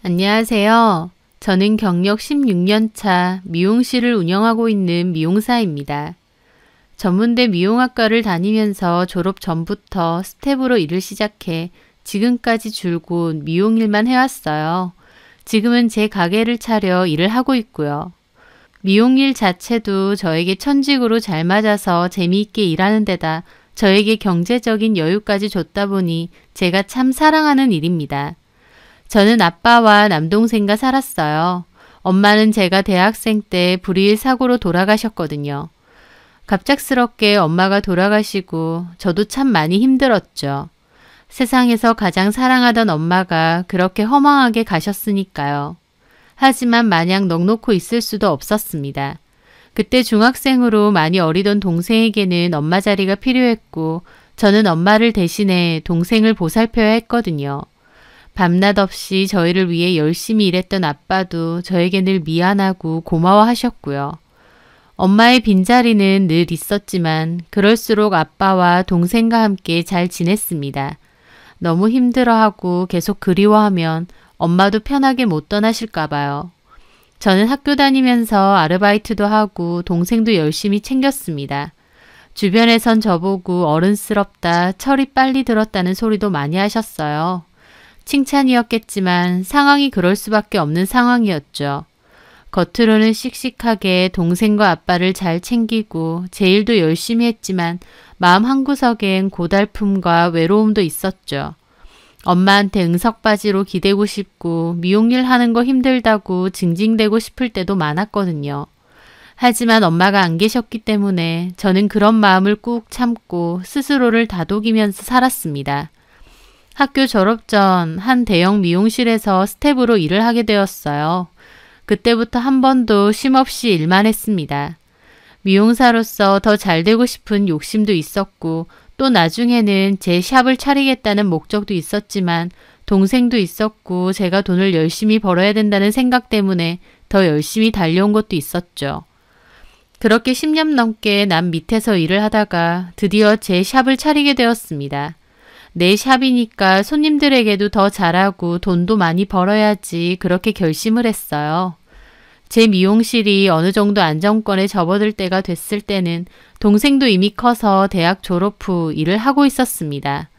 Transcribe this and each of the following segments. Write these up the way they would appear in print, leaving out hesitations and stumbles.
안녕하세요. 저는 경력 16년 차 미용실을 운영하고 있는 미용사입니다. 전문대 미용학과를 다니면서 졸업 전부터 스텝으로 일을 시작해 지금까지 줄곧 미용일만 해왔어요. 지금은 제 가게를 차려 일을 하고 있고요. 미용일 자체도 저에게 천직으로 잘 맞아서 재미있게 일하는 데다 저에게 경제적인 여유까지 줬다 보니 제가 참 사랑하는 일입니다. 저는 아빠와 남동생과 살았어요. 엄마는 제가 대학생 때 불의의 사고로 돌아가셨거든요. 갑작스럽게 엄마가 돌아가시고 저도 참 많이 힘들었죠. 세상에서 가장 사랑하던 엄마가 그렇게 허망하게 가셨으니까요. 하지만 마냥 넋놓고 있을 수도 없었습니다. 그때 중학생으로 많이 어리던 동생에게는 엄마 자리가 필요했고 저는 엄마를 대신해 동생을 보살펴야 했거든요. 밤낮 없이 저희를 위해 열심히 일했던 아빠도 저에게 늘 미안하고 고마워하셨고요. 엄마의 빈자리는 늘 있었지만 그럴수록 아빠와 동생과 함께 잘 지냈습니다. 너무 힘들어하고 계속 그리워하면 엄마도 편하게 못 떠나실까 봐요. 저는 학교 다니면서 아르바이트도 하고 동생도 열심히 챙겼습니다. 주변에선 저보고 어른스럽다, 철이 빨리 들었다는 소리도 많이 하셨어요. 칭찬이었겠지만 상황이 그럴 수밖에 없는 상황이었죠. 겉으로는 씩씩하게 동생과 아빠를 잘 챙기고 제 일도 열심히 했지만 마음 한구석엔 고달픔과 외로움도 있었죠. 엄마한테 응석바지로 기대고 싶고 미용일 하는 거 힘들다고 징징대고 싶을 때도 많았거든요. 하지만 엄마가 안 계셨기 때문에 저는 그런 마음을 꾹 참고 스스로를 다독이면서 살았습니다. 학교 졸업 전 한 대형 미용실에서 스텝으로 일을 하게 되었어요. 그때부터 한 번도 쉼없이 일만 했습니다. 미용사로서 더 잘 되고 싶은 욕심도 있었고 또 나중에는 제 샵을 차리겠다는 목적도 있었지만 동생도 있었고 제가 돈을 열심히 벌어야 된다는 생각 때문에 더 열심히 달려온 것도 있었죠. 그렇게 10년 넘게 남 밑에서 일을 하다가 드디어 제 샵을 차리게 되었습니다. 내 샵이니까 손님들에게도 더 잘하고 돈도 많이 벌어야지 그렇게 결심을 했어요. 제 미용실이 어느 정도 안정권에 접어들 때가 됐을 때는 동생도 이미 커서 대학 졸업 후 일을 하고 있었습니다.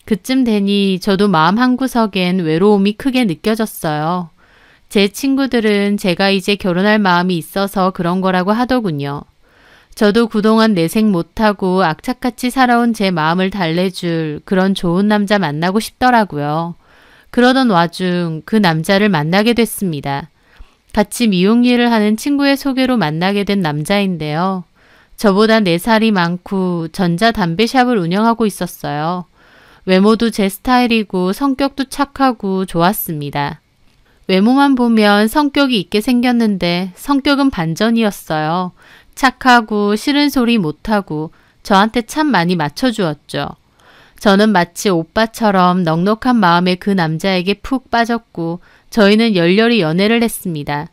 그쯤 되니 저도 마음 한구석엔 외로움이 크게 느껴졌어요. 제 친구들은 제가 이제 결혼할 마음이 있어서 그런 거라고 하더군요. 저도 그동안 내색 못하고 악착같이 살아온 제 마음을 달래줄 그런 좋은 남자 만나고 싶더라고요. 그러던 와중 그 남자를 만나게 됐습니다. 같이 미용 일을 하는 친구의 소개로 만나게 된 남자인데요. 저보다 4살이 많고 전자담배샵을 운영하고 있었어요. 외모도 제 스타일이고 성격도 착하고 좋았습니다. 외모만 보면 성격이 있게 생겼는데 성격은 반전이었어요. 착하고 싫은 소리 못하고 저한테 참 많이 맞춰주었죠. 저는 마치 오빠처럼 넉넉한 마음의 그 남자에게 푹 빠졌고 저희는 열렬히 연애를 했습니다.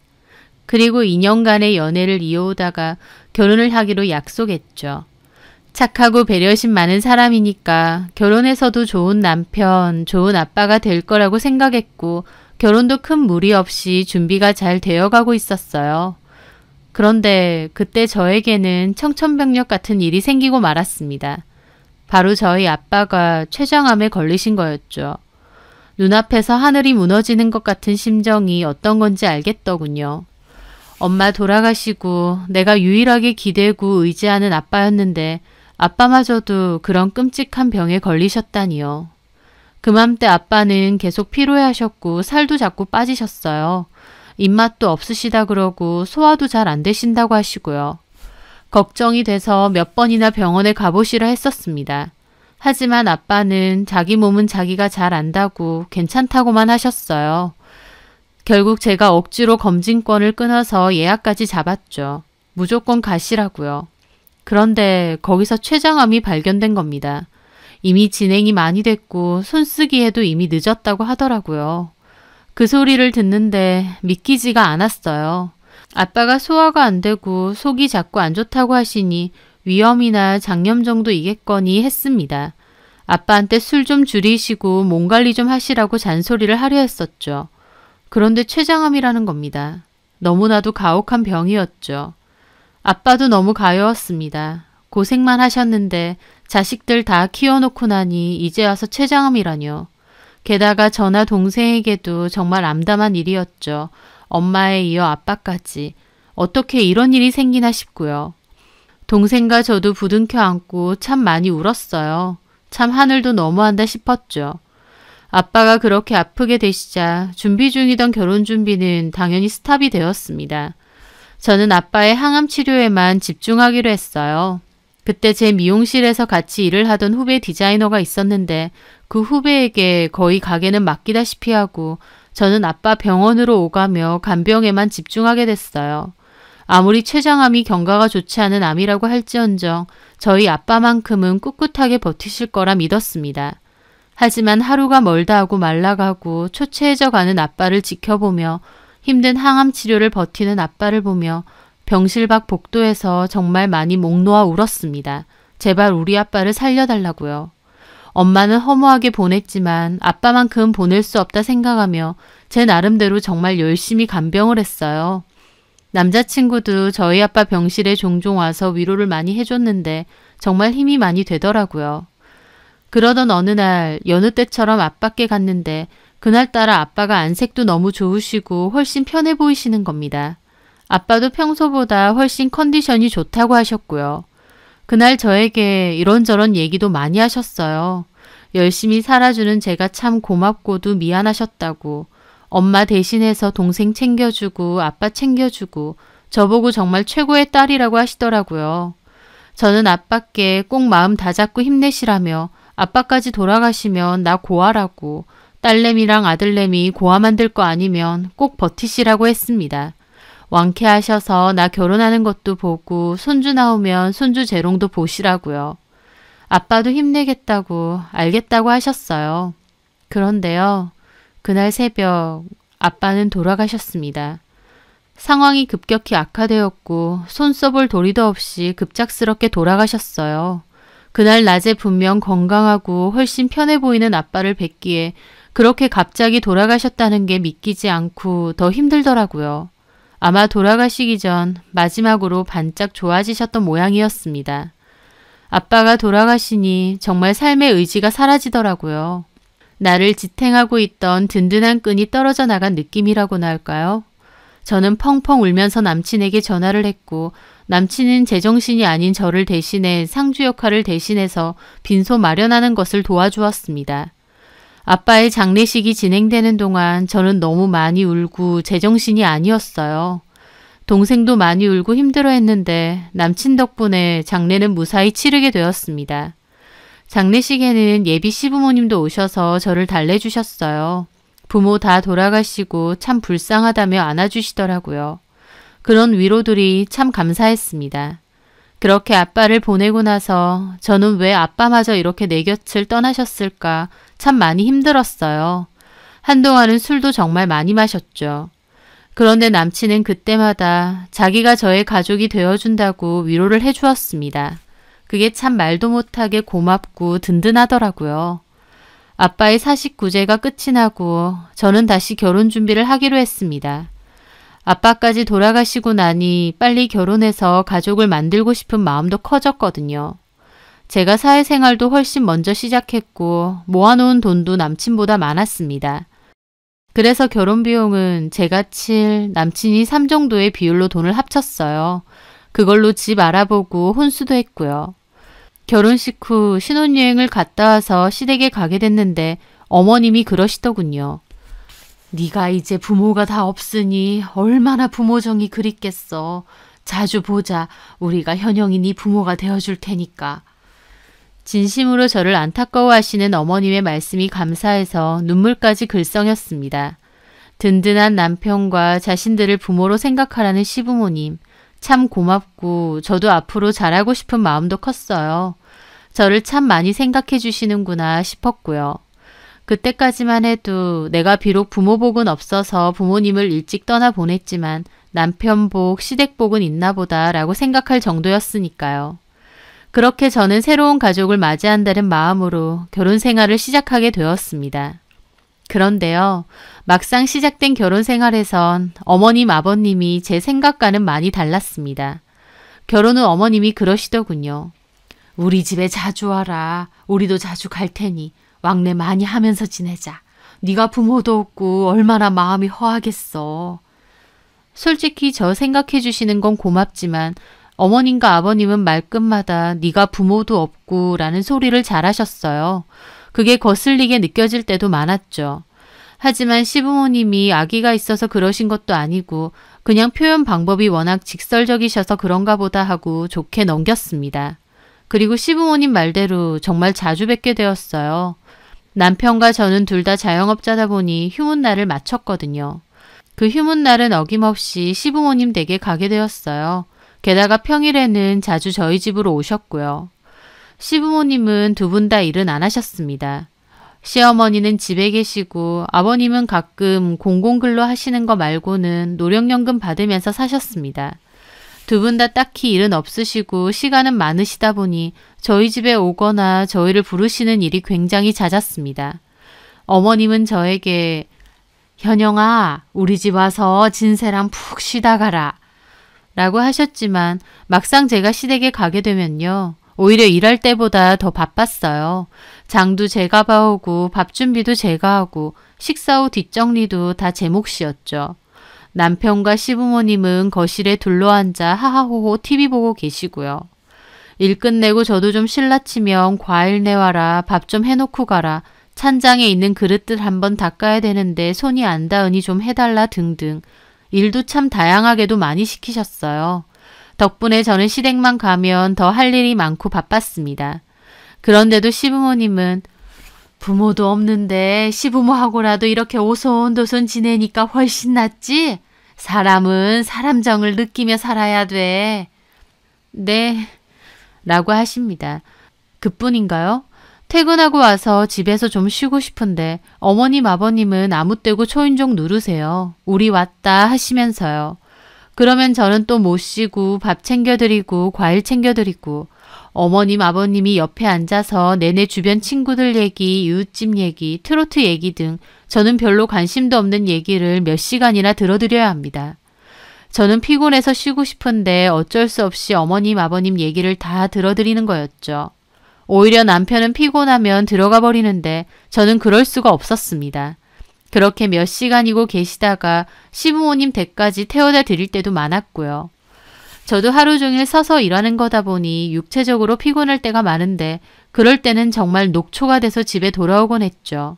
그리고 2년간의 연애를 이어오다가 결혼을 하기로 약속했죠. 착하고 배려심 많은 사람이니까 결혼해서도 좋은 남편, 좋은 아빠가 될 거라고 생각했고 결혼도 큰 무리 없이 준비가 잘 되어가고 있었어요. 그런데 그때 저에게는 청천벽력 같은 일이 생기고 말았습니다. 바로 저희 아빠가 췌장암에 걸리신 거였죠. 눈앞에서 하늘이 무너지는 것 같은 심정이 어떤 건지 알겠더군요. 엄마 돌아가시고 내가 유일하게 기대고 의지하는 아빠였는데 아빠마저도 그런 끔찍한 병에 걸리셨다니요. 그맘때 아빠는 계속 피로해하셨고 살도 자꾸 빠지셨어요. 입맛도 없으시다 그러고 소화도 잘 안 되신다고 하시고요. 걱정이 돼서 몇 번이나 병원에 가보시라 했었습니다. 하지만 아빠는 자기 몸은 자기가 잘 안다고 괜찮다고만 하셨어요. 결국 제가 억지로 검진권을 끊어서 예약까지 잡았죠. 무조건 가시라고요. 그런데 거기서 췌장암이 발견된 겁니다. 이미 진행이 많이 됐고 손쓰기에도 이미 늦었다고 하더라고요. 그 소리를 듣는데 믿기지가 않았어요. 아빠가 소화가 안 되고 속이 자꾸 안 좋다고 하시니 위염이나 장염 정도이겠거니 했습니다. 아빠한테 술 좀 줄이시고 몸 관리 좀 하시라고 잔소리를 하려 했었죠. 그런데 췌장암이라는 겁니다. 너무나도 가혹한 병이었죠. 아빠도 너무 가여웠습니다. 고생만 하셨는데 자식들 다 키워놓고 나니 이제 와서 췌장암이라뇨. 게다가 저나 동생에게도 정말 암담한 일이었죠. 엄마에 이어 아빠까지. 어떻게 이런 일이 생기나 싶고요. 동생과 저도 부둥켜 안고 참 많이 울었어요. 참 하늘도 너무한다 싶었죠. 아빠가 그렇게 아프게 되시자 준비 중이던 결혼 준비는 당연히 스탑이 되었습니다. 저는 아빠의 항암 치료에만 집중하기로 했어요. 그때 제 미용실에서 같이 일을 하던 후배 디자이너가 있었는데 그 후배에게 거의 가게는 맡기다시피 하고 저는 아빠 병원으로 오가며 간병에만 집중하게 됐어요. 아무리 췌장암이 경과가 좋지 않은 암이라고 할지언정 저희 아빠만큼은 꿋꿋하게 버티실 거라 믿었습니다. 하지만 하루가 멀다 하고 말라가고 초췌해져 가는 아빠를 지켜보며 힘든 항암 치료를 버티는 아빠를 보며 병실 밖 복도에서 정말 많이 목 놓아 울었습니다. 제발 우리 아빠를 살려달라고요. 엄마는 허무하게 보냈지만 아빠만큼 보낼 수 없다 생각하며 제 나름대로 정말 열심히 간병을 했어요. 남자친구도 저희 아빠 병실에 종종 와서 위로를 많이 해줬는데 정말 힘이 많이 되더라고요. 그러던 어느 날 여느 때처럼 아빠께 갔는데 그날따라 아빠가 안색도 너무 좋으시고 훨씬 편해 보이시는 겁니다. 아빠도 평소보다 훨씬 컨디션이 좋다고 하셨고요. 그날 저에게 이런저런 얘기도 많이 하셨어요. 열심히 살아주는 제가 참 고맙고도 미안하셨다고. 엄마 대신해서 동생 챙겨주고 아빠 챙겨주고 저보고 정말 최고의 딸이라고 하시더라고요. 저는 아빠께 꼭 마음 다잡고 힘내시라며 아빠까지 돌아가시면 나 고아라고 딸내미랑 아들내미 고아 만들 거 아니면 꼭 버티시라고 했습니다. 완쾌하셔서 나 결혼하는 것도 보고 손주 나오면 손주 재롱도 보시라고요. 아빠도 힘내겠다고 알겠다고 하셨어요. 그런데요. 그날 새벽 아빠는 돌아가셨습니다. 상황이 급격히 악화되었고 손 써볼 도리도 없이 급작스럽게 돌아가셨어요. 그날 낮에 분명 건강하고 훨씬 편해 보이는 아빠를 뵙기에 그렇게 갑자기 돌아가셨다는 게 믿기지 않고 더 힘들더라고요. 아마 돌아가시기 전 마지막으로 반짝 좋아지셨던 모양이었습니다. 아빠가 돌아가시니 정말 삶의 의지가 사라지더라고요. 나를 지탱하고 있던 든든한 끈이 떨어져 나간 느낌이라고나 할까요? 저는 펑펑 울면서 남친에게 전화를 했고 남친은 제정신이 아닌 저를 대신해 상주 역할을 대신해서 빈소 마련하는 것을 도와주었습니다. 아빠의 장례식이 진행되는 동안 저는 너무 많이 울고 제정신이 아니었어요. 동생도 많이 울고 힘들어했는데 남친 덕분에 장례는 무사히 치르게 되었습니다. 장례식에는 예비 시부모님도 오셔서 저를 달래주셨어요. 부모 다 돌아가시고 참 불쌍하다며 안아주시더라고요. 그런 위로들이 참 감사했습니다. 그렇게 아빠를 보내고 나서 저는 왜 아빠마저 이렇게 내 곁을 떠나셨을까 참 많이 힘들었어요. 한동안은 술도 정말 많이 마셨죠. 그런데 남친은 그때마다 자기가 저의 가족이 되어준다고 위로를 해주었습니다. 그게 참 말도 못하게 고맙고 든든하더라고요. 아빠의 49제가 끝이 나고 저는 다시 결혼 준비를 하기로 했습니다. 아빠까지 돌아가시고 나니 빨리 결혼해서 가족을 만들고 싶은 마음도 커졌거든요. 제가 사회생활도 훨씬 먼저 시작했고 모아놓은 돈도 남친보다 많았습니다. 그래서 결혼 비용은 제가 7, 남친이 3 정도의 비율로 돈을 합쳤어요. 그걸로 집 알아보고 혼수도 했고요. 결혼식 후 신혼여행을 갔다 와서 시댁에 가게 됐는데 어머님이 그러시더군요. 네가 이제 부모가 다 없으니 얼마나 부모정이 그립겠어. 자주 보자. 우리가 현영이 네 부모가 되어줄 테니까. 진심으로 저를 안타까워하시는 어머님의 말씀이 감사해서 눈물까지 글썽였습니다. 든든한 남편과 자신들을 부모로 생각하라는 시부모님. 참 고맙고 저도 앞으로 잘하고 싶은 마음도 컸어요. 저를 참 많이 생각해 주시는구나 싶었고요. 그때까지만 해도 내가 비록 부모복은 없어서 부모님을 일찍 떠나보냈지만 남편복, 시댁복은 있나 보다 라고 생각할 정도였으니까요. 그렇게 저는 새로운 가족을 맞이한다는 마음으로 결혼 생활을 시작하게 되었습니다. 그런데요, 막상 시작된 결혼 생활에선 어머님, 아버님이 제 생각과는 많이 달랐습니다. 결혼 후 어머님이 그러시더군요. 우리 집에 자주 와라. 우리도 자주 갈 테니 왕래 많이 하면서 지내자. 네가 부모도 없고 얼마나 마음이 허하겠어. 솔직히 저 생각해 주시는 건 고맙지만 어머님과 아버님은 말끝마다 네가 부모도 없고 라는 소리를 잘하셨어요. 그게 거슬리게 느껴질 때도 많았죠. 하지만 시부모님이 아기가 있어서 그러신 것도 아니고 그냥 표현 방법이 워낙 직설적이셔서 그런가 보다 하고 좋게 넘겼습니다. 그리고 시부모님 말대로 정말 자주 뵙게 되었어요. 남편과 저는 둘 다 자영업자다 보니 휴문날을 맞췄거든요. 그 휴문날은 어김없이 시부모님 댁에 가게 되었어요. 게다가 평일에는 자주 저희 집으로 오셨고요. 시부모님은 두 분 다 일은 안 하셨습니다. 시어머니는 집에 계시고 아버님은 가끔 공공근로 하시는 거 말고는 노령연금 받으면서 사셨습니다. 두 분 다 딱히 일은 없으시고 시간은 많으시다 보니 저희 집에 오거나 저희를 부르시는 일이 굉장히 잦았습니다. 어머님은 저에게 현영아, 우리 집 와서 진세랑 푹 쉬다 가라 라고 하셨지만 막상 제가 시댁에 가게 되면요. 오히려 일할 때보다 더 바빴어요. 장도 제가 봐오고 밥 준비도 제가 하고 식사 후 뒷정리도 다 제 몫이었죠. 남편과 시부모님은 거실에 둘러앉아 하하호호 TV 보고 계시고요. 일 끝내고 저도 좀 실라치면 과일 내와라, 밥 좀 해놓고 가라, 찬장에 있는 그릇들 한번 닦아야 되는데 손이 안 닿으니 좀 해달라 등등 일도 참 다양하게도 많이 시키셨어요. 덕분에 저는 시댁만 가면 더 할 일이 많고 바빴습니다. 그런데도 시부모님은 부모도 없는데 시부모하고라도 이렇게 오손도손 지내니까 훨씬 낫지? 사람은 사람 정을 느끼며 살아야 돼. 네, 라고 하십니다. 그뿐인가요? 퇴근하고 와서 집에서 좀 쉬고 싶은데 어머님, 아버님은 아무 때고 초인종 누르세요. 우리 왔다 하시면서요. 그러면 저는 또 못 쉬고 밥 챙겨드리고 과일 챙겨드리고 어머님, 아버님이 옆에 앉아서 내내 주변 친구들 얘기, 이웃집 얘기, 트로트 얘기 등 저는 별로 관심도 없는 얘기를 몇 시간이나 들어드려야 합니다. 저는 피곤해서 쉬고 싶은데 어쩔 수 없이 어머님, 아버님 얘기를 다 들어드리는 거였죠. 오히려 남편은 피곤하면 들어가 버리는데 저는 그럴 수가 없었습니다. 그렇게 몇 시간이고 계시다가 시부모님 댁까지 태워다 드릴 때도 많았고요. 저도 하루 종일 서서 일하는 거다 보니 육체적으로 피곤할 때가 많은데 그럴 때는 정말 녹초가 돼서 집에 돌아오곤 했죠.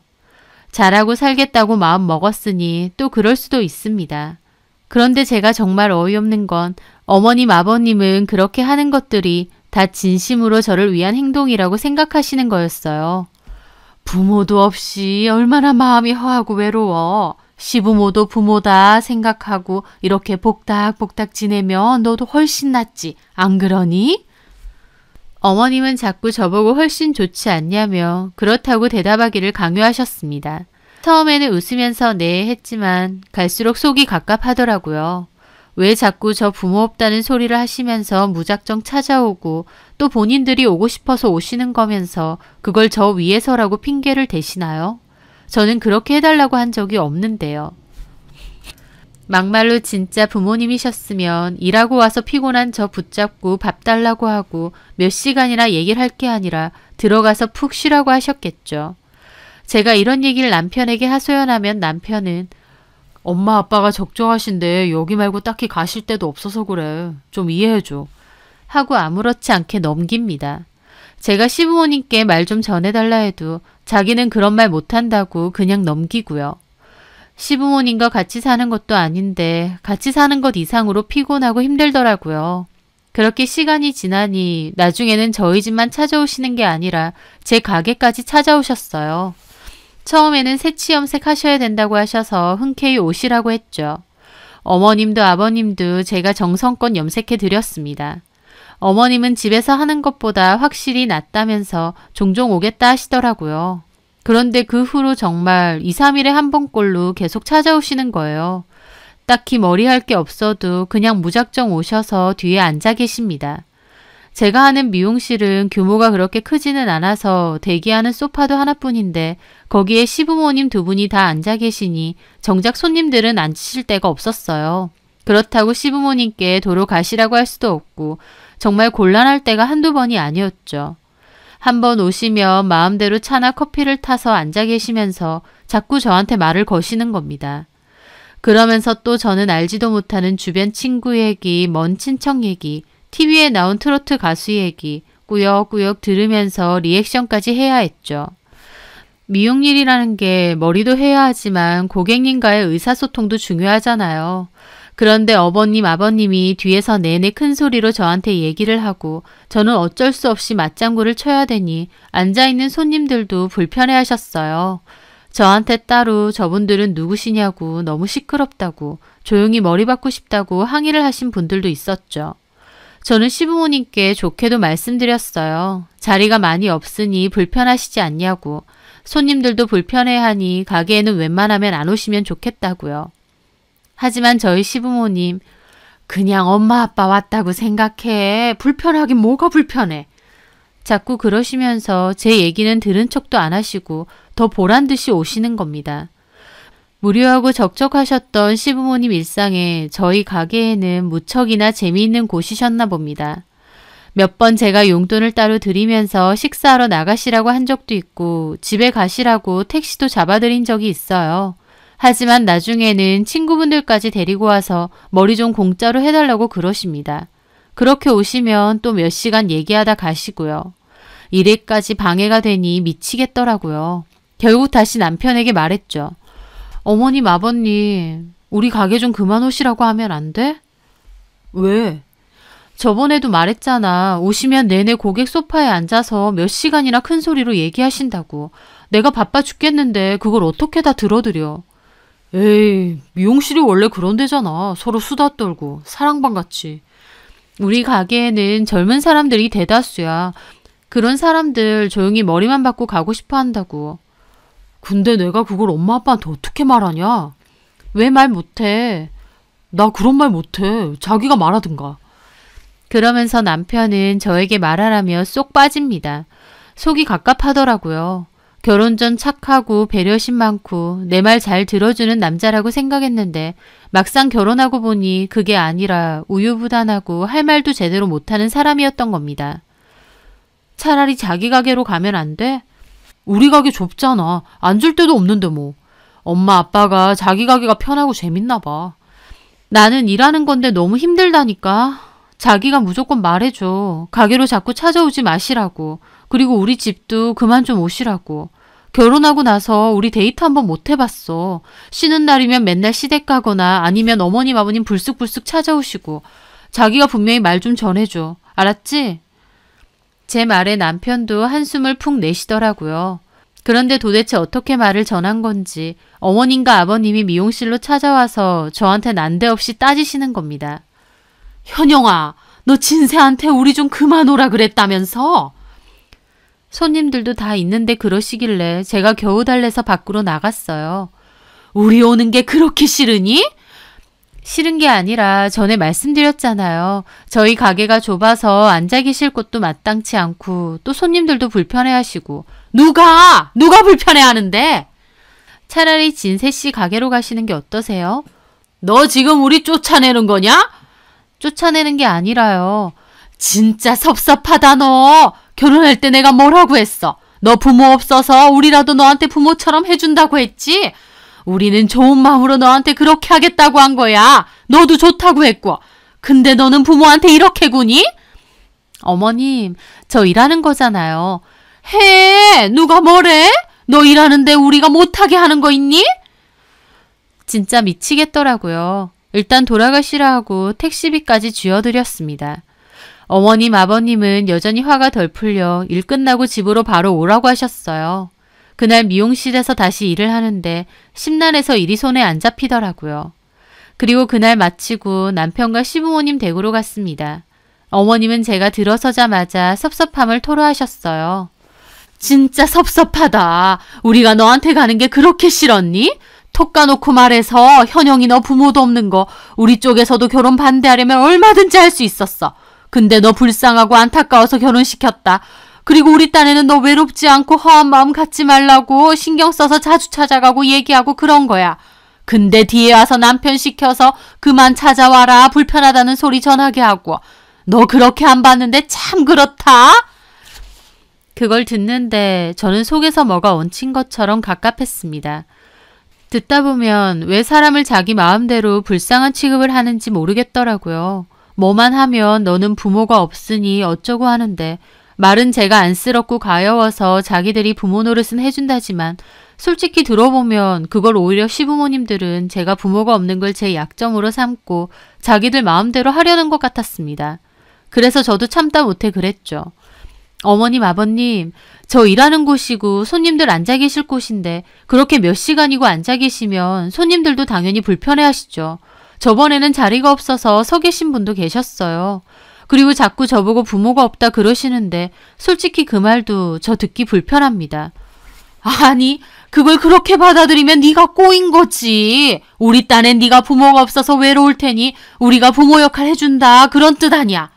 잘하고 살겠다고 마음 먹었으니 또 그럴 수도 있습니다. 그런데 제가 정말 어이없는 건 어머님, 아버님은 그렇게 하는 것들이 다 진심으로 저를 위한 행동이라고 생각하시는 거였어요. 부모도 없이 얼마나 마음이 허하고 외로워. 시부모도 부모다 생각하고 이렇게 복닥복닥 지내면 너도 훨씬 낫지. 안 그러니? 어머님은 자꾸 저보고 훨씬 좋지 않냐며 그렇다고 대답하기를 강요하셨습니다. 처음에는 웃으면서 네 했지만 갈수록 속이 갑갑하더라고요. 왜 자꾸 저 부모 없다는 소리를 하시면서 무작정 찾아오고 또 본인들이 오고 싶어서 오시는 거면서 그걸 저 위해서라고 핑계를 대시나요? 저는 그렇게 해달라고 한 적이 없는데요. 막말로 진짜 부모님이셨으면 일하고 와서 피곤한 저 붙잡고 밥 달라고 하고 몇 시간이나 얘기를 할 게 아니라 들어가서 푹 쉬라고 하셨겠죠. 제가 이런 얘기를 남편에게 하소연하면 남편은 엄마 아빠가 적정하신데 여기 말고 딱히 가실 데도 없어서 그래. 좀 이해해줘. 하고 아무렇지 않게 넘깁니다. 제가 시부모님께 말 좀 전해달라 해도 자기는 그런 말 못한다고 그냥 넘기고요. 시부모님과 같이 사는 것도 아닌데 같이 사는 것 이상으로 피곤하고 힘들더라고요. 그렇게 시간이 지나니 나중에는 저희 집만 찾아오시는 게 아니라 제 가게까지 찾아오셨어요. 처음에는 새치 염색하셔야 된다고 하셔서 흔쾌히 오시라고 했죠. 어머님도 아버님도 제가 정성껏 염색해 드렸습니다. 어머님은 집에서 하는 것보다 확실히 낫다면서 종종 오겠다 하시더라고요. 그런데 그 후로 정말 2, 3일에 한 번꼴로 계속 찾아오시는 거예요. 딱히 머리할 게 없어도 그냥 무작정 오셔서 뒤에 앉아 계십니다. 제가 하는 미용실은 규모가 그렇게 크지는 않아서 대기하는 소파도 하나뿐인데 거기에 시부모님 두 분이 다 앉아 계시니 정작 손님들은 앉으실 데가 없었어요. 그렇다고 시부모님께 도로 가시라고 할 수도 없고 정말 곤란할 때가 한두 번이 아니었죠. 한번 오시면 마음대로 차나 커피를 타서 앉아 계시면서 자꾸 저한테 말을 거시는 겁니다. 그러면서 또 저는 알지도 못하는 주변 친구 얘기, 먼 친척 얘기, TV에 나온 트로트 가수 얘기 꾸역꾸역 들으면서 리액션까지 해야 했죠. 미용일이라는 게 머리도 해야 하지만 고객님과의 의사소통도 중요하잖아요. 그런데 어머님, 아버님이 뒤에서 내내 큰 소리로 저한테 얘기를 하고 저는 어쩔 수 없이 맞장구를 쳐야 되니 앉아있는 손님들도 불편해하셨어요. 저한테 따로 저분들은 누구시냐고 너무 시끄럽다고 조용히 머리 받고 싶다고 항의를 하신 분들도 있었죠. 저는 시부모님께 좋게도 말씀드렸어요. 자리가 많이 없으니 불편하시지 않냐고. 손님들도 불편해하니 가게에는 웬만하면 안 오시면 좋겠다고요. 하지만 저희 시부모님, 그냥 엄마 아빠 왔다고 생각해. 불편하긴 뭐가 불편해. 자꾸 그러시면서 제 얘기는 들은 척도 안 하시고 더 보란듯이 오시는 겁니다. 무료하고 적적하셨던 시부모님 일상에 저희 가게에는 무척이나 재미있는 곳이셨나 봅니다. 몇 번 제가 용돈을 따로 드리면서 식사하러 나가시라고 한 적도 있고 집에 가시라고 택시도 잡아드린 적이 있어요. 하지만 나중에는 친구분들까지 데리고 와서 머리 좀 공짜로 해달라고 그러십니다. 그렇게 오시면 또 몇 시간 얘기하다 가시고요. 일에까지 방해가 되니 미치겠더라고요. 결국 다시 남편에게 말했죠. 어머님, 아버님, 우리 가게 좀 그만 오시라고 하면 안 돼? 왜? 저번에도 말했잖아. 오시면 내내 고객 소파에 앉아서 몇 시간이나 큰 소리로 얘기하신다고. 내가 바빠 죽겠는데 그걸 어떻게 다 들어드려. 에이, 미용실이 원래 그런 데잖아. 서로 수다 떨고 사랑방같이. 우리 가게에는 젊은 사람들이 대다수야. 그런 사람들 조용히 머리만 받고 가고 싶어 한다고. 근데 내가 그걸 엄마 아빠한테 어떻게 말하냐? 왜 말 못해? 나 그런 말 못해. 자기가 말하든가. 그러면서 남편은 저에게 말하라며 쏙 빠집니다. 속이 갑갑하더라고요. 결혼 전 착하고 배려심 많고 내 말 잘 들어주는 남자라고 생각했는데 막상 결혼하고 보니 그게 아니라 우유부단하고 할 말도 제대로 못하는 사람이었던 겁니다. 차라리 자기 가게로 가면 안 돼? 우리 가게 좁잖아. 앉을 데도 없는데 뭐. 엄마 아빠가 자기 가게가 편하고 재밌나 봐. 나는 일하는 건데 너무 힘들다니까. 자기가 무조건 말해줘. 가게로 자꾸 찾아오지 마시라고. 그리고 우리 집도 그만 좀 오시라고. 결혼하고 나서 우리 데이트 한번 못 해봤어. 쉬는 날이면 맨날 시댁 가거나 아니면 어머님 아버님 불쑥불쑥 찾아오시고. 자기가 분명히 말 좀 전해줘. 알았지? 제 말에 남편도 한숨을 푹 내쉬더라고요. 그런데 도대체 어떻게 말을 전한 건지 어머님과 아버님이 미용실로 찾아와서 저한테 난데없이 따지시는 겁니다. 현영아, 너 진세한테 우리 좀 그만 오라 그랬다면서? 손님들도 다 있는데 그러시길래 제가 겨우 달래서 밖으로 나갔어요. 우리 오는 게 그렇게 싫으니? 싫은 게 아니라 전에 말씀드렸잖아요. 저희 가게가 좁아서 앉아 계실 곳도 마땅치 않고 또 손님들도 불편해하시고. 누가 불편해하는데? 차라리 진세씨 가게로 가시는 게 어떠세요? 너 지금 우리 쫓아내는 거냐? 쫓아내는 게 아니라요. 진짜 섭섭하다 너. 결혼할 때 내가 뭐라고 했어? 너 부모 없어서 우리라도 너한테 부모처럼 해준다고 했지? 우리는 좋은 마음으로 너한테 그렇게 하겠다고 한 거야. 너도 좋다고 했고. 근데 너는 부모한테 이렇게 구니? 어머님, 저 일하는 거잖아요. 해! 누가 뭐래? 너 일하는데 우리가 못하게 하는 거 있니? 진짜 미치겠더라고요. 일단 돌아가시라 하고 택시비까지 쥐어드렸습니다. 어머님, 아버님은 여전히 화가 덜 풀려 일 끝나고 집으로 바로 오라고 하셨어요. 그날 미용실에서 다시 일을 하는데 심란해서 일이 손에 안 잡히더라고요. 그리고 그날 마치고 남편과 시부모님 댁으로 갔습니다. 어머님은 제가 들어서자마자 섭섭함을 토로하셨어요. 진짜 섭섭하다. 우리가 너한테 가는 게 그렇게 싫었니? 톡 까놓고 말해서 현영이 너 부모도 없는 거 우리 쪽에서도 결혼 반대하려면 얼마든지 할 수 있었어. 근데 너 불쌍하고 안타까워서 결혼시켰다. 그리고 우리 딴에는 너 외롭지 않고 허한 마음 갖지 말라고 신경 써서 자주 찾아가고 얘기하고 그런 거야. 근데 뒤에 와서 남편 시켜서 그만 찾아와라 불편하다는 소리 전하게 하고. 너 그렇게 안 봤는데 참 그렇다. 그걸 듣는데 저는 속에서 뭐가 얹힌 것처럼 갑갑했습니다. 듣다 보면 왜 사람을 자기 마음대로 불쌍한 취급을 하는지 모르겠더라고요. 뭐만 하면 너는 부모가 없으니 어쩌고 하는데 말은 제가 안쓰럽고 가여워서 자기들이 부모 노릇은 해준다지만 솔직히 들어보면 그걸 오히려 시부모님들은 제가 부모가 없는 걸 제 약점으로 삼고 자기들 마음대로 하려는 것 같았습니다. 그래서 저도 참다 못해 그랬죠. 어머님, 아버님, 저 일하는 곳이고 손님들 앉아 계실 곳인데 그렇게 몇 시간이고 앉아 계시면 손님들도 당연히 불편해하시죠. 저번에는 자리가 없어서 서 계신 분도 계셨어요. 그리고 자꾸 저보고 부모가 없다 그러시는데 솔직히 그 말도 저 듣기 불편합니다. 아니, 그걸 그렇게 받아들이면 네가 꼬인 거지. 우리 딴엔 네가 부모가 없어서 외로울 테니 우리가 부모 역할 해준다 그런 뜻 아니야.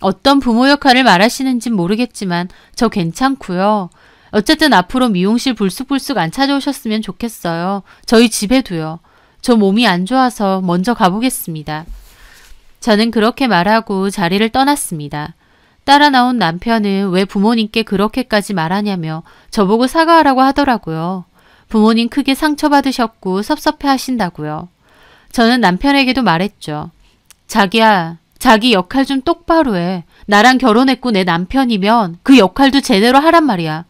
어떤 부모 역할을 말하시는진 모르겠지만 저 괜찮고요. 어쨌든 앞으로 미용실 불쑥불쑥 안 찾아오셨으면 좋겠어요. 저희 집에도요. 저 몸이 안 좋아서 먼저 가보겠습니다. 저는 그렇게 말하고 자리를 떠났습니다. 따라 나온 남편은 왜 부모님께 그렇게까지 말하냐며 저보고 사과하라고 하더라고요. 부모님 크게 상처받으셨고 섭섭해 하신다고요. 저는 남편에게도 말했죠. 자기야, 자기 역할 좀 똑바로 해. 나랑 결혼했고 내 남편이면 그 역할도 제대로 하란 말이야.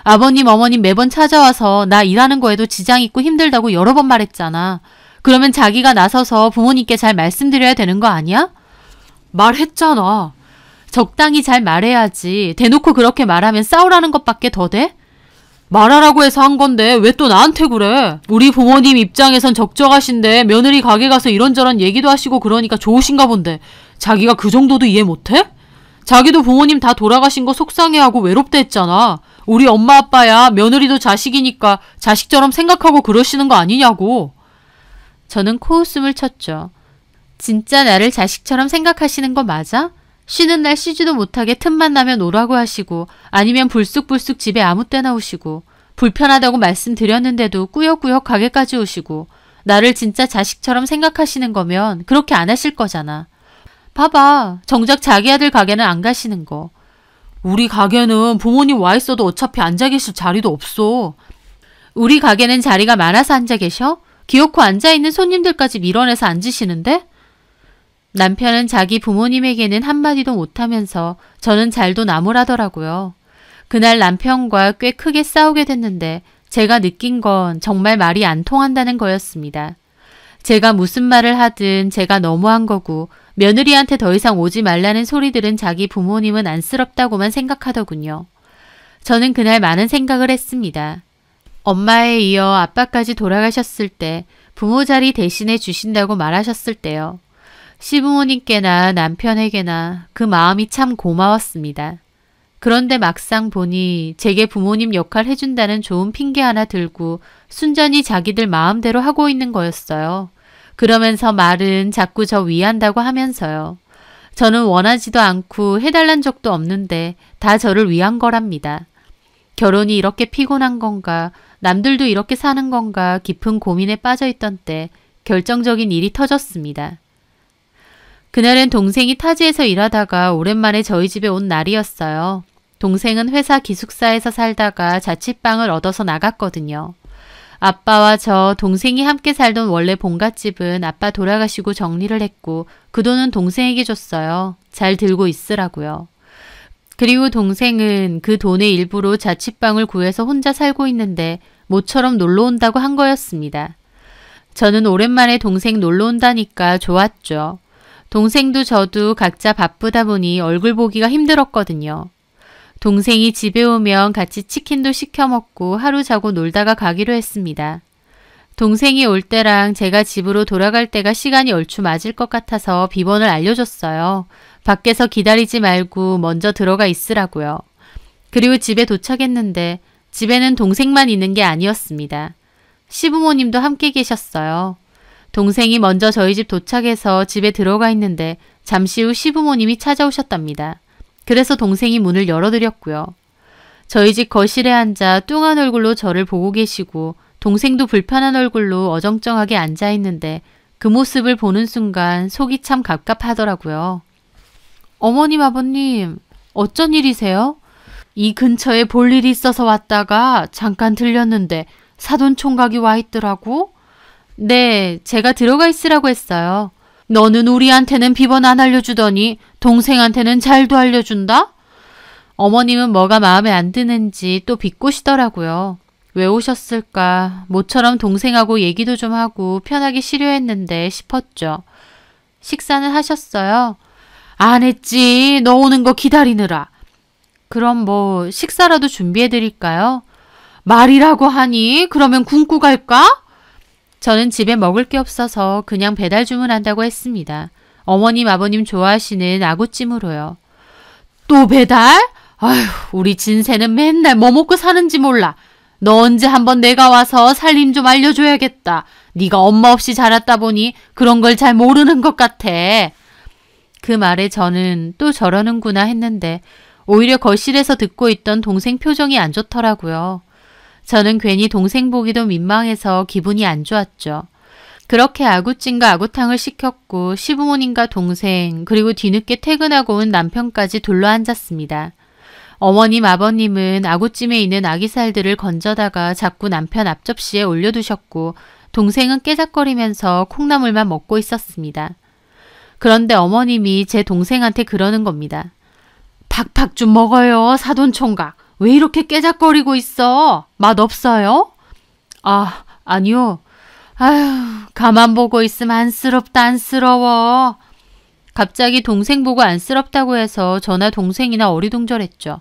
아버님, 어머님 매번 찾아와서 나 일하는 거에도 지장 있고 힘들다고 여러 번 말했잖아. 그러면 자기가 나서서 부모님께 잘 말씀드려야 되는 거 아니야? 말했잖아. 적당히 잘 말해야지. 대놓고 그렇게 말하면 싸우라는 것밖에 더 돼? 말하라고 해서 한 건데 왜 또 나한테 그래? 우리 부모님 입장에선 적적하신데 며느리 가게 가서 이런저런 얘기도 하시고 그러니까 좋으신가 본데 자기가 그 정도도 이해 못해? 자기도 부모님 다 돌아가신 거 속상해하고 외롭다 했잖아. 우리 엄마 아빠야 며느리도 자식이니까 자식처럼 생각하고 그러시는 거 아니냐고. 저는 코웃음을 쳤죠. 진짜 나를 자식처럼 생각하시는 거 맞아? 쉬는 날 쉬지도 못하게 틈만 나면 오라고 하시고 아니면 불쑥불쑥 집에 아무 때나 오시고 불편하다고 말씀드렸는데도 꾸역꾸역 가게까지 오시고 나를 진짜 자식처럼 생각하시는 거면 그렇게 안 하실 거잖아. 봐봐. 정작 자기 아들 가게는 안 가시는 거. 우리 가게는 부모님 와 있어도 어차피 앉아 계실 자리도 없어. 우리 가게는 자리가 많아서 앉아 계셔? 기어코 앉아있는 손님들까지 밀어내서 앉으시는데? 남편은 자기 부모님에게는 한마디도 못하면서 저는 잘도 나무라더라고요. 그날 남편과 꽤 크게 싸우게 됐는데 제가 느낀 건 정말 말이 안 통한다는 거였습니다. 제가 무슨 말을 하든 제가 너무한 거고 며느리한테 더 이상 오지 말라는 소리들은 자기 부모님은 안쓰럽다고만 생각하더군요. 저는 그날 많은 생각을 했습니다. 엄마에 이어 아빠까지 돌아가셨을 때 부모 자리 대신해 주신다고 말하셨을 때요. 시부모님께나 남편에게나 그 마음이 참 고마웠습니다. 그런데 막상 보니 제게 부모님 역할 해준다는 좋은 핑계 하나 들고 순전히 자기들 마음대로 하고 있는 거였어요. 그러면서 말은 자꾸 저 위한다고 하면서요. 저는 원하지도 않고 해달란 적도 없는데 다 저를 위한 거랍니다. 결혼이 이렇게 피곤한 건가, 남들도 이렇게 사는 건가 깊은 고민에 빠져있던 때 결정적인 일이 터졌습니다. 그날은 동생이 타지에서 일하다가 오랜만에 저희 집에 온 날이었어요. 동생은 회사 기숙사에서 살다가 자취방을 얻어서 나갔거든요. 아빠와 저, 동생이 함께 살던 원래 본갓집은 아빠 돌아가시고 정리를 했고 그 돈은 동생에게 줬어요. 잘 들고 있으라고요. 그리고 동생은 그 돈의 일부로 자취방을 구해서 혼자 살고 있는데 모처럼 놀러 온다고 한 거였습니다. 저는 오랜만에 동생 놀러 온다니까 좋았죠. 동생도 저도 각자 바쁘다 보니 얼굴 보기가 힘들었거든요. 동생이 집에 오면 같이 치킨도 시켜 먹고 하루 자고 놀다가 가기로 했습니다. 동생이 올 때랑 제가 집으로 돌아갈 때가 시간이 얼추 맞을 것 같아서 비번을 알려줬어요. 밖에서 기다리지 말고 먼저 들어가 있으라고요. 그리고 집에 도착했는데 집에는 동생만 있는 게 아니었습니다. 시부모님도 함께 계셨어요. 동생이 먼저 저희 집 도착해서 집에 들어가 있는데 잠시 후 시부모님이 찾아오셨답니다. 그래서 동생이 문을 열어드렸고요. 저희 집 거실에 앉아 뚱한 얼굴로 저를 보고 계시고 동생도 불편한 얼굴로 어정쩡하게 앉아있는데 그 모습을 보는 순간 속이 참 갑갑하더라고요. 어머님, 아버님, 어쩐 일이세요? 이 근처에 볼 일이 있어서 왔다가 잠깐 들렸는데 사돈 총각이 와 있더라고? 네, 제가 들어가 있으라고 했어요. 너는 우리한테는 비번 안 알려주더니 동생한테는 잘도 알려준다? 어머님은 뭐가 마음에 안 드는지 또 비꼬시더라고요. 왜 오셨을까? 모처럼 동생하고 얘기도 좀 하고 편하게 쉬려 했는데 싶었죠. 식사는 하셨어요? 안 했지. 너 오는 거 기다리느라. 그럼 뭐 식사라도 준비해드릴까요? 말이라고 하니 그러면 굶고 갈까? 저는 집에 먹을 게 없어서 그냥 배달 주문한다고 했습니다. 어머님, 아버님 좋아하시는 아구찜으로요. 또 배달? 아휴, 우리 진세는 맨날 뭐 먹고 사는지 몰라. 너 언제 한번 내가 와서 살림 좀 알려줘야겠다. 네가 엄마 없이 자랐다 보니 그런 걸 잘 모르는 것 같아. 그 말에 저는 또 저러는구나 했는데 오히려 거실에서 듣고 있던 동생 표정이 안 좋더라고요. 저는 괜히 동생 보기도 민망해서 기분이 안 좋았죠. 그렇게 아구찜과 아구탕을 시켰고 시부모님과 동생 그리고 뒤늦게 퇴근하고 온 남편까지 둘러앉았습니다. 어머님, 아버님은 아구찜에 있는 아기살들을 건져다가 자꾸 남편 앞접시에 올려두셨고 동생은 깨작거리면서 콩나물만 먹고 있었습니다. 그런데 어머님이 제 동생한테 그러는 겁니다. 팍팍 좀 먹어요, 사돈총각. 왜 이렇게 깨작거리고 있어? 맛 없어요? 아니요. 아휴, 가만 보고 있으면 안쓰럽다, 안쓰러워. 갑자기 동생 보고 안쓰럽다고 해서 저나 동생이나 어리둥절했죠.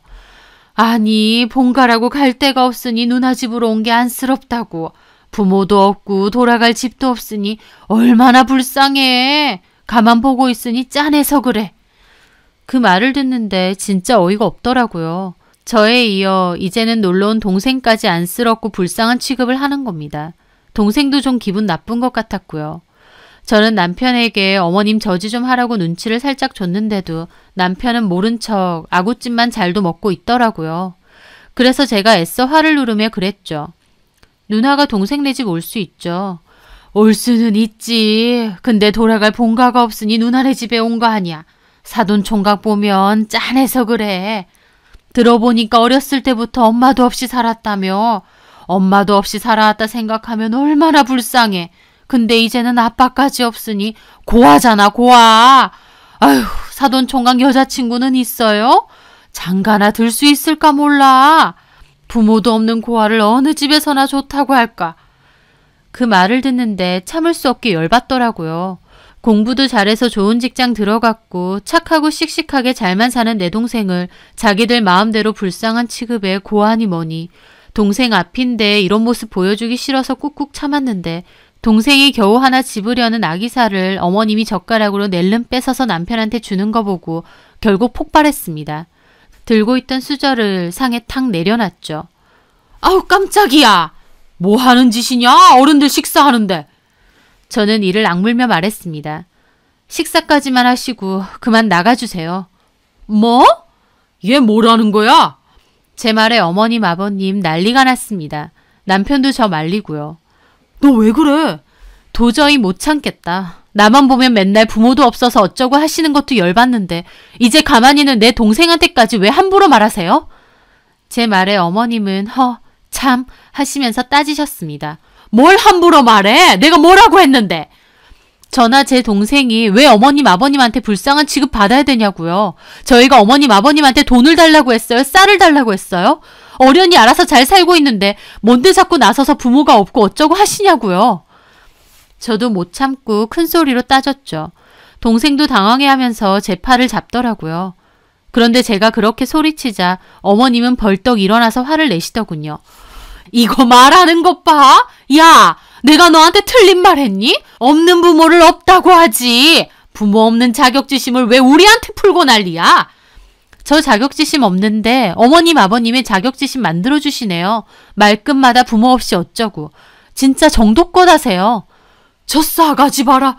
아니, 본가라고 갈 데가 없으니 누나 집으로 온 게 안쓰럽다고. 부모도 없고 돌아갈 집도 없으니 얼마나 불쌍해. 가만 보고 있으니 짠해서 그래. 그 말을 듣는데 진짜 어이가 없더라고요. 저에 이어 이제는 놀러온 동생까지 안쓰럽고 불쌍한 취급을 하는 겁니다. 동생도 좀 기분 나쁜 것 같았고요. 저는 남편에게 어머님 저지 좀 하라고 눈치를 살짝 줬는데도 남편은 모른 척 아구찜만 잘도 먹고 있더라고요. 그래서 제가 애써 화를 누르며 그랬죠. 누나가 동생 네 집 올 수 있죠. 올 수는 있지. 근데 돌아갈 본가가 없으니 누나네 집에 온 거 아니야. 사돈 총각 보면 짠해서 그래. 들어보니까 어렸을 때부터 엄마도 없이 살았다며. 엄마도 없이 살아왔다 생각하면 얼마나 불쌍해. 근데 이제는 아빠까지 없으니 고아잖아, 고아. 아휴, 사돈 총각 여자친구는 있어요? 장가나 들 수 있을까 몰라. 부모도 없는 고아를 어느 집에서나 좋다고 할까. 그 말을 듣는데 참을 수 없게 열받더라고요. 공부도 잘해서 좋은 직장 들어갔고 착하고 씩씩하게 잘만 사는 내 동생을 자기들 마음대로 불쌍한 취급에 고아니 뭐니. 동생 앞인데 이런 모습 보여주기 싫어서 꾹꾹 참았는데 동생이 겨우 하나 집으려는 아기살을 어머님이 젓가락으로 낼름 뺏어서 남편한테 주는 거 보고 결국 폭발했습니다. 들고 있던 수저를 상에 탁 내려놨죠. 아우, 깜짝이야. 뭐 하는 짓이냐? 어른들 식사하는데. 저는 이를 악물며 말했습니다. 식사까지만 하시고 그만 나가주세요. 뭐? 얘 뭐라는 거야? 제 말에 어머님, 아버님 난리가 났습니다. 남편도 저 말리고요. 너 왜 그래? 도저히 못 참겠다. 나만 보면 맨날 부모도 없어서 어쩌고 하시는 것도 열받는데 이제 가만히는 내 동생한테까지 왜 함부로 말하세요? 제 말에 어머님은 참 하시면서 따지셨습니다. 뭘 함부로 말해? 내가 뭐라고 했는데? 저나 제 동생이 왜 어머님, 아버님한테 불쌍한 취급 받아야 되냐고요. 저희가 어머님, 아버님한테 돈을 달라고 했어요? 쌀을 달라고 했어요? 어련히 알아서 잘 살고 있는데 뭔데 자꾸 나서서 부모가 없고 어쩌고 하시냐고요. 저도 못 참고 큰 소리로 따졌죠. 동생도 당황해하면서 제 팔을 잡더라고요. 그런데 제가 그렇게 소리치자 어머님은 벌떡 일어나서 화를 내시더군요. 이거 말하는 것 봐. 야, 내가 너한테 틀린 말 했니? 없는 부모를 없다고 하지. 부모 없는 자격지심을 왜 우리한테 풀고 난리야? 저 자격지심 없는데 어머님, 아버님의 자격지심 만들어주시네요. 말끝마다 부모 없이 어쩌고. 진짜 정도껏 하세요. 저 싸가지 봐라.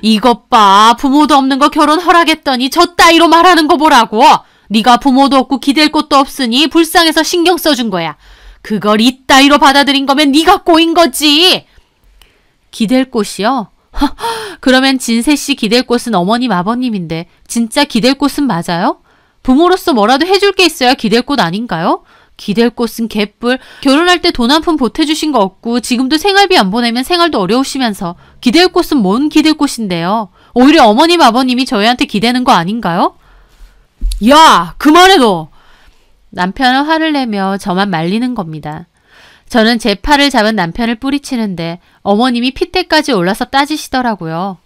이것 봐. 부모도 없는 거 결혼 허락했더니 저 따위로 말하는 거 보라고. 네가 부모도 없고 기댈 곳도 없으니 불쌍해서 신경 써준 거야. 그걸 이따위로 받아들인 거면 네가 꼬인 거지. 기댈 곳이요? 그러면 진세씨 기댈 곳은 어머님 아버님인데 진짜 기댈 곳은 맞아요? 부모로서 뭐라도 해줄 게 있어야 기댈 곳 아닌가요? 기댈 곳은 개뿔. 결혼할 때 돈 한 푼 보태주신 거 없고 지금도 생활비 안 보내면 생활도 어려우시면서 기댈 곳은 뭔 기댈 곳인데요. 오히려 어머님 아버님이 저희한테 기대는 거 아닌가요? 야! 그만해 너! 남편은 화를 내며 저만 말리는 겁니다. 저는 제 팔을 잡은 남편을 뿌리치는데 어머님이 핏대까지 올라서 따지시더라고요.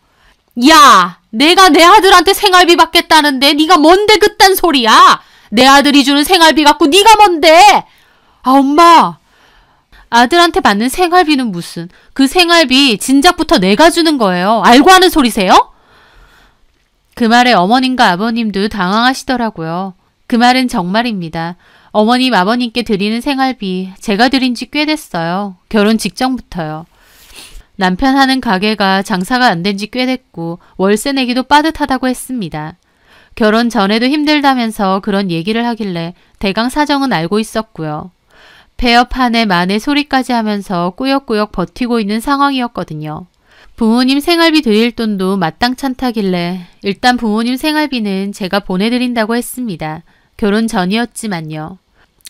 야! 내가 내 아들한테 생활비 받겠다는데 네가 뭔데 그딴 소리야? 내 아들이 주는 생활비 갖고 네가 뭔데? 아 엄마! 아들한테 받는 생활비는 무슨. 그 생활비 진작부터 내가 주는 거예요. 알고 하는 소리세요? 그 말에 어머님과 아버님도 당황하시더라고요. 그 말은 정말입니다. 어머님, 아버님께 드리는 생활비 제가 드린 지 꽤 됐어요. 결혼 직전부터요. 남편 하는 가게가 장사가 안 된 지 꽤 됐고 월세 내기도 빠듯하다고 했습니다. 결혼 전에도 힘들다면서 그런 얘기를 하길래 대강 사정은 알고 있었고요. 폐업 한 해 만에 소리까지 하면서 꾸역꾸역 버티고 있는 상황이었거든요. 부모님 생활비 드릴 돈도 마땅찮다길래 일단 부모님 생활비는 제가 보내드린다고 했습니다. 결혼 전이었지만요.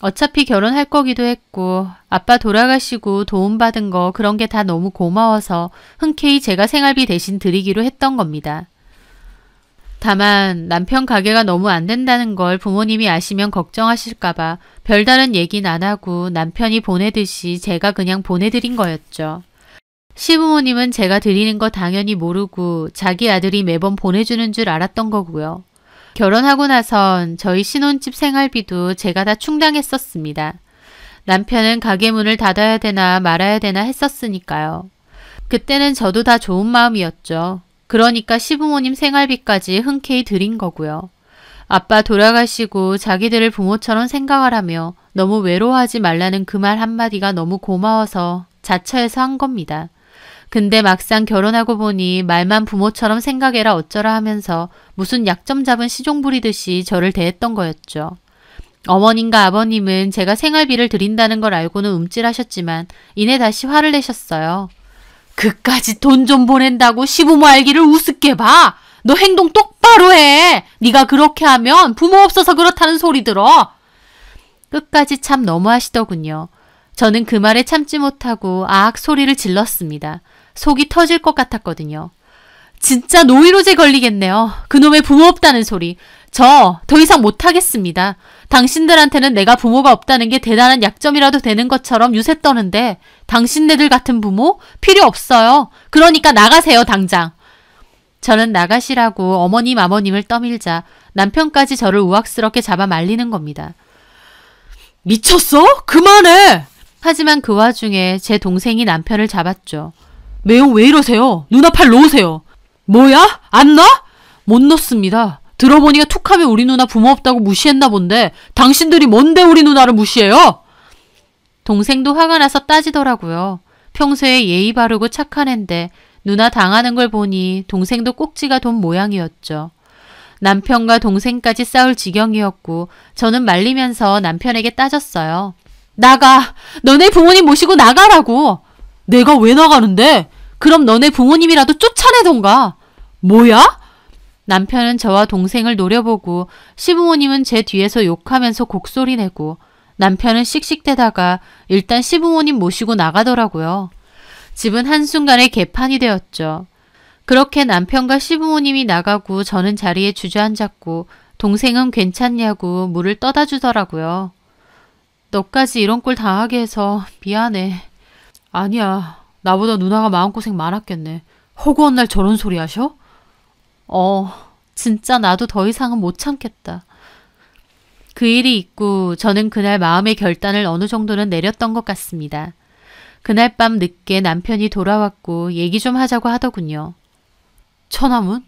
어차피 결혼할 거기도 했고 아빠 돌아가시고 도움받은 거 그런 게 다 너무 고마워서 흔쾌히 제가 생활비 대신 드리기로 했던 겁니다. 다만 남편 가게가 너무 안 된다는 걸 부모님이 아시면 걱정하실까봐 별다른 얘기는 안 하고 남편이 보내듯이 제가 그냥 보내드린 거였죠. 시부모님은 제가 드리는 거 당연히 모르고 자기 아들이 매번 보내주는 줄 알았던 거고요. 결혼하고 나선 저희 신혼집 생활비도 제가 다 충당했었습니다. 남편은 가게 문을 닫아야 되나 말아야 되나 했었으니까요. 그때는 저도 다 좋은 마음이었죠. 그러니까 시부모님 생활비까지 흔쾌히 드린 거고요. 아빠 돌아가시고 자기들을 부모처럼 생각하라며 너무 외로워하지 말라는 그 말 한마디가 너무 고마워서 자처해서 한 겁니다. 근데 막상 결혼하고 보니 말만 부모처럼 생각해라 어쩌라 하면서 무슨 약점 잡은 시종 부리듯이 저를 대했던 거였죠. 어머님과 아버님은 제가 생활비를 드린다는 걸 알고는 움찔하셨지만 이내 다시 화를 내셨어요. 그까짓 돈 좀 보낸다고 시부모 알기를 우습게 봐. 너 행동 똑바로 해. 네가 그렇게 하면 부모 없어서 그렇다는 소리 들어. 끝까지 참 너무하시더군요. 저는 그 말에 참지 못하고 아악 소리를 질렀습니다. 속이 터질 것 같았거든요. 진짜 노이로제 걸리겠네요. 그놈의 부모 없다는 소리. 저 더 이상 못하겠습니다. 당신들한테는 내가 부모가 없다는 게 대단한 약점이라도 되는 것처럼 유세 떠는데 당신네들 같은 부모 필요 없어요. 그러니까 나가세요 당장. 저는 나가시라고 어머님 아버님을 떠밀자 남편까지 저를 우악스럽게 잡아 말리는 겁니다. 미쳤어? 그만해! 하지만 그 와중에 제 동생이 남편을 잡았죠. 매형 왜 이러세요? 누나 팔 놓으세요. 뭐야? 안 놔? 못 놓습니다. 들어보니까 툭하면 우리 누나 부모 없다고 무시했나 본데 당신들이 뭔데 우리 누나를 무시해요? 동생도 화가 나서 따지더라고요. 평소에 예의 바르고 착한 앤데 누나 당하는 걸 보니 동생도 꼭지가 돈 모양이었죠. 남편과 동생까지 싸울 지경이었고 저는 말리면서 남편에게 따졌어요. 나가! 너네 부모님 모시고 나가라고! 내가 왜 나가는데? 그럼 너네 부모님이라도 쫓아내던가. 뭐야? 남편은 저와 동생을 노려보고 시부모님은 제 뒤에서 욕하면서 곡소리 내고 남편은 씩씩대다가 일단 시부모님 모시고 나가더라고요. 집은 한순간에 개판이 되었죠. 그렇게 남편과 시부모님이 나가고 저는 자리에 주저앉았고 동생은 괜찮냐고 물을 떠다 주더라고요. 너까지 이런 꼴 당하게 해서 미안해. 아니야. 나보다 누나가 마음고생 많았겠네. 허구한 날 저런 소리 하셔? 진짜 나도 더 이상은 못 참겠다. 그 일이 있고 저는 그날 마음의 결단을 어느 정도는 내렸던 것 같습니다. 그날 밤 늦게 남편이 돌아왔고 얘기 좀 하자고 하더군요. 처남은?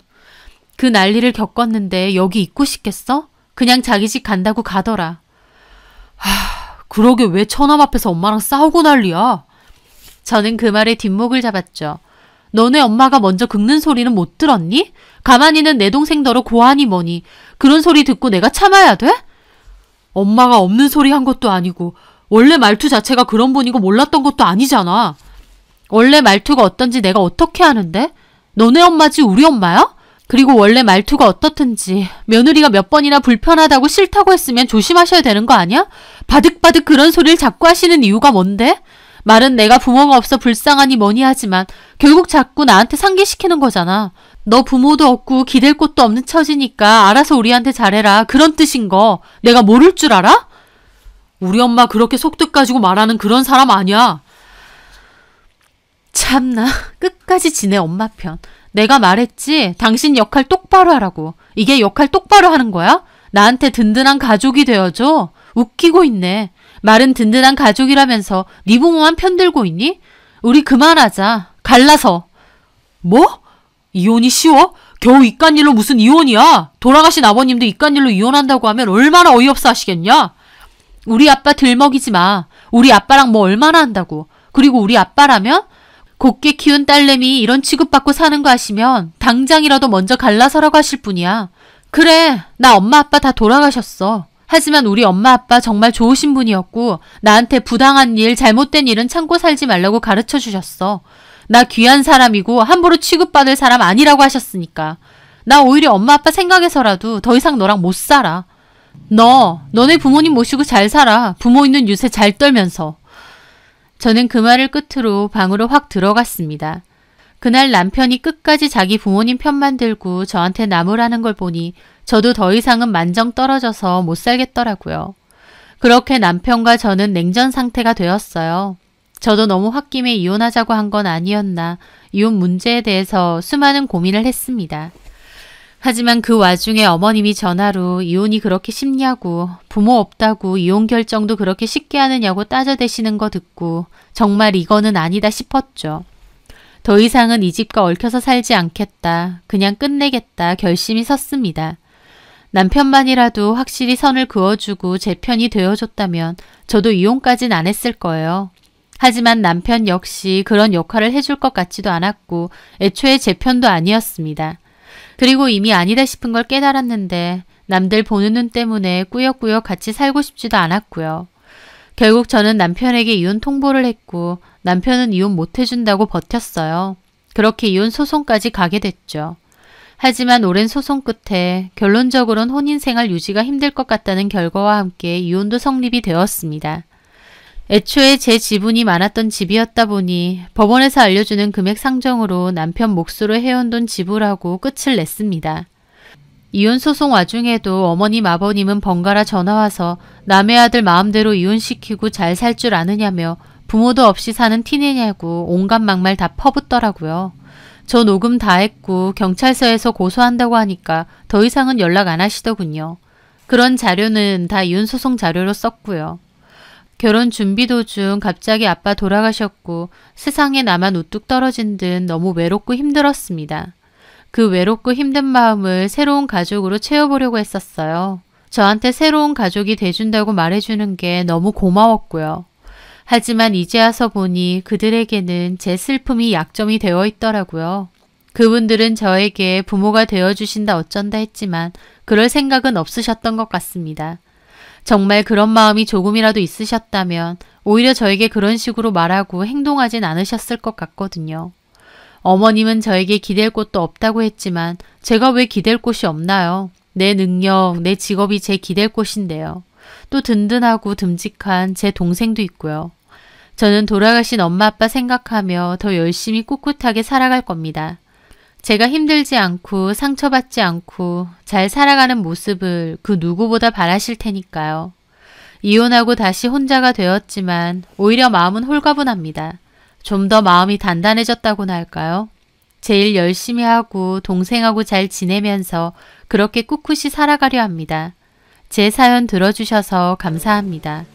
그 난리를 겪었는데 여기 있고 싶겠어? 그냥 자기 집 간다고 가더라. 그러게 왜 처남 앞에서 엄마랑 싸우고 난리야? 저는 그 말에 뒷목을 잡았죠. 너네 엄마가 먼저 긁는 소리는 못 들었니? 가만히는 내 동생더러 고하니 뭐니. 그런 소리 듣고 내가 참아야 돼? 엄마가 없는 소리 한 것도 아니고 원래 말투 자체가 그런 분이고 몰랐던 것도 아니잖아. 원래 말투가 어떤지 내가 어떻게 아는데? 너네 엄마지 우리 엄마야? 그리고 원래 말투가 어떻든지 며느리가 몇 번이나 불편하다고 싫다고 했으면 조심하셔야 되는 거 아니야? 바득바득 그런 소리를 자꾸 하시는 이유가 뭔데? 말은 내가 부모가 없어 불쌍하니 뭐니 하지만 결국 자꾸 나한테 상기시키는 거잖아. 너 부모도 없고 기댈 곳도 없는 처지니까 알아서 우리한테 잘해라. 그런 뜻인 거 내가 모를 줄 알아? 우리 엄마 그렇게 속뜻 가지고 말하는 그런 사람 아니야. 참나 끝까지 지네 엄마 편. 내가 말했지 당신 역할 똑바로 하라고. 이게 역할 똑바로 하는 거야? 나한테 든든한 가족이 되어줘? 웃기고 있네. 말은 든든한 가족이라면서 네 부모만 편들고 있니? 우리 그만하자. 갈라서. 뭐? 이혼이 쉬워? 겨우 이깟일로 무슨 이혼이야? 돌아가신 아버님도 이깟일로 이혼한다고 하면 얼마나 어이없어 하시겠냐? 우리 아빠 들먹이지 마. 우리 아빠랑 뭐 얼마나 한다고. 그리고 우리 아빠라면? 곱게 키운 딸내미 이런 취급받고 사는 거 아시면 당장이라도 먼저 갈라서라고 하실 뿐이야. 그래, 나 엄마 아빠 다 돌아가셨어. 하지만 우리 엄마 아빠 정말 좋으신 분이었고 나한테 부당한 일, 잘못된 일은 참고 살지 말라고 가르쳐 주셨어. 나 귀한 사람이고 함부로 취급받을 사람 아니라고 하셨으니까. 나 오히려 엄마 아빠 생각해서라도 더 이상 너랑 못 살아. 너네 부모님 모시고 잘 살아. 부모 있는 유세 잘 떨면서. 저는 그 말을 끝으로 방으로 확 들어갔습니다. 그날 남편이 끝까지 자기 부모님 편만 들고 저한테 나무라는 걸 보니 저도 더 이상은 만정 떨어져서 못 살겠더라고요. 그렇게 남편과 저는 냉전 상태가 되었어요. 저도 너무 홧김에 이혼하자고 한 건 아니었나 이혼 문제에 대해서 수많은 고민을 했습니다. 하지만 그 와중에 어머님이 전화로 이혼이 그렇게 쉽냐고 부모 없다고 이혼 결정도 그렇게 쉽게 하느냐고 따져대시는 거 듣고 정말 이거는 아니다 싶었죠. 더 이상은 이 집과 얽혀서 살지 않겠다. 그냥 끝내겠다 결심이 섰습니다. 남편만이라도 확실히 선을 그어주고 제 편이 되어줬다면 저도 이혼까진 안 했을 거예요. 하지만 남편 역시 그런 역할을 해줄 것 같지도 않았고 애초에 제 편도 아니었습니다. 그리고 이미 아니다 싶은 걸 깨달았는데 남들 보는 눈 때문에 꾸역꾸역 같이 살고 싶지도 않았고요. 결국 저는 남편에게 이혼 통보를 했고 남편은 이혼 못 해준다고 버텼어요. 그렇게 이혼 소송까지 가게 됐죠. 하지만 오랜 소송 끝에 결론적으로는 혼인생활 유지가 힘들 것 같다는 결과와 함께 이혼도 성립이 되었습니다. 애초에 제 지분이 많았던 집이었다 보니 법원에서 알려주는 금액 상정으로 남편 몫으로 해온 돈 지불하고 끝을 냈습니다. 이혼 소송 와중에도 어머님 아버님은 번갈아 전화와서 남의 아들 마음대로 이혼시키고 잘 살 줄 아느냐며 부모도 없이 사는 티내냐고 온갖 막말 다 퍼붓더라고요. 저 녹음 다 했고 경찰서에서 고소한다고 하니까 더 이상은 연락 안 하시더군요. 그런 자료는 다 이혼 소송 자료로 썼고요. 결혼 준비 도중 갑자기 아빠 돌아가셨고 세상에 나만 우뚝 떨어진 듯 너무 외롭고 힘들었습니다. 그 외롭고 힘든 마음을 새로운 가족으로 채워보려고 했었어요. 저한테 새로운 가족이 돼준다고 말해주는 게 너무 고마웠고요. 하지만 이제 와서 보니 그들에게는 제 슬픔이 약점이 되어 있더라고요. 그분들은 저에게 부모가 되어주신다 어쩐다 했지만 그럴 생각은 없으셨던 것 같습니다. 정말 그런 마음이 조금이라도 있으셨다면 오히려 저에게 그런 식으로 말하고 행동하진 않으셨을 것 같거든요. 어머님은 저에게 기댈 곳도 없다고 했지만 제가 왜 기댈 곳이 없나요? 내 능력, 내 직업이 제 기댈 곳인데요. 또 든든하고 듬직한 제 동생도 있고요. 저는 돌아가신 엄마 아빠 생각하며 더 열심히 꿋꿋하게 살아갈 겁니다. 제가 힘들지 않고 상처받지 않고 잘 살아가는 모습을 그 누구보다 바라실 테니까요. 이혼하고 다시 혼자가 되었지만 오히려 마음은 홀가분합니다. 좀 더 마음이 단단해졌다고나 할까요? 제일 열심히 하고 동생하고 잘 지내면서 그렇게 꿋꿋이 살아가려 합니다. 제 사연 들어주셔서 감사합니다.